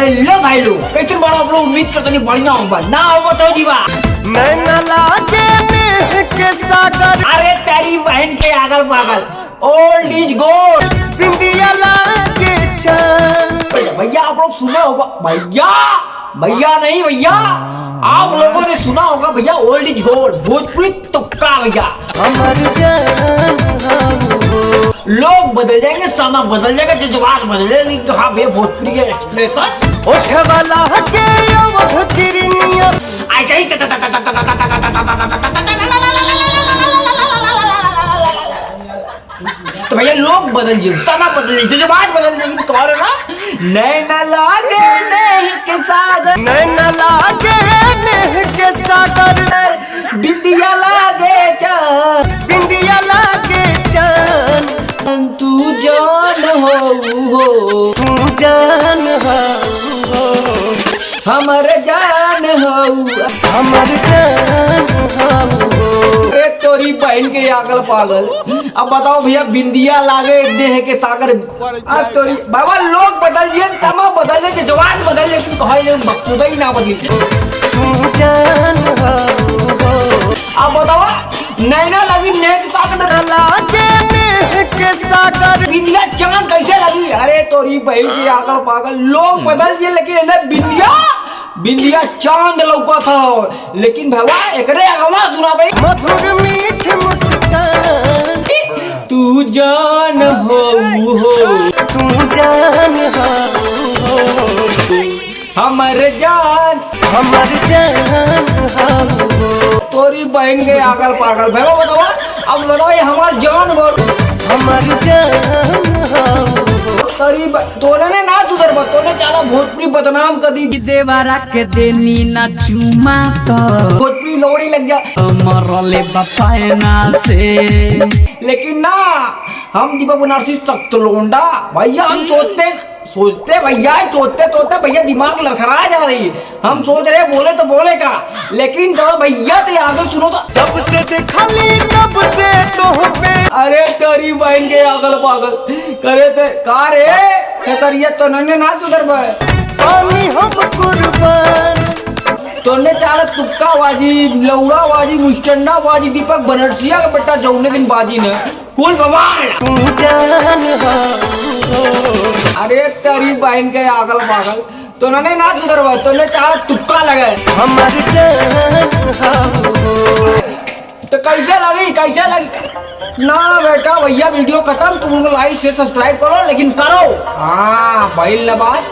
Hello भाई लोग, कैसे बड़ा आप लोग उम्मीद करते नहीं बढ़िया होगा ना होगा तो जीवा नैना लागे नेह के सागर। अरे तेरी बहन के आगल पागल ओल्ड इज गोल्ड। बिंदिया लागे चांद। भैया आप लोग सुने होगा भैया, भैया नहीं भैया, आप लोगों ने सुना होगा भैया ओल्ड इज गोल्ड भोजपुरी तुक्का भैया। हमर जान लोग बदल जाएंगे, समय बदल जाएगा, जज्बात बदल जाएंगे। हाँ भैया भोजपुरी के एक्सप्रेशन ओठ वाला के अवध गिरनिया ऐसा ही तो भैया लोग बदल जाएंगे, समय बदल जाएगी, जज्बात बदल जाएगी। तो और ना नैना लागे नेह के सागर, नैना लागे नेह के सागर। बिंदिया लागे चांद, बिंदिया लागे चांद। तू जान हो तू जान हो हमर जान हो हमर जान हो। एक तोरी बहन के आगल पागल। अब बताओ भैया बिंदिया लागे देह के सागर। अब तोरी बाबा लोग बदल दिए, समय बदल जाए, जवान बदल जाए, तुम कहे मकसूदा ही ना बदली। तू जान हो अब बताओ नैना लगी नेह के सागर, लागे नेह के सागर। बिंदिया चांद कैसे लगी। अरे तोरी बहन के आगल पागल। लोग बदल दिए लेकिन इन्हें बिंदिया बिंदिया चांद लौका था। लेकिन भैया एकरे अगवा सुना भाई मधुर मीठ मुस्कान। तू जान हो तू जान हो हमर जान हो तोरी बहन के आगल पागल। भैया बताओ अब बताओ ये हमार जान बोल हमर जान हो। तोरी तोने ने ना सुधर बा, तोने चाला भोजपुरी बदनाम कर दी। देवरा के देनी ना चुमा तो भोजपुरी लोड़ी लग जा मरले बपायना से। लेकिन ना हम दीपक बनारसी सख्त लोंडा भैया। हम सोचते भैया सोचते भैया दिमाग लड़खड़ा जा रही है। हम सोच रहे बोले तो बोले का, लेकिन तो भैया तो आगे सुनो तो जब से देखा ली तब से तो पे। अरे तेरी बहन के आगल पागल करे थे का रे करिए तो नन्हे ना सुधर भाई। पानी हम कुर्बान। तोने चाला तुक्का बाजी, लौड़ा बाजी, मुस्टंडा बाजी, दीपक बनरसिया का बेटा जौने दिन बाजी ने कुल बवाल। तू जान हो अरे तेरी बहन के आगल पागल तो नन्हे ना सुधर भाई। तोने चाला तुक्का लगे हमर जान हो। तो कैसे लगी ना बेटा भैया वीडियो खत्म। तुम लोग लाइक से सब्सक्राइब करो, लेकिन करो हाँ भाई बात।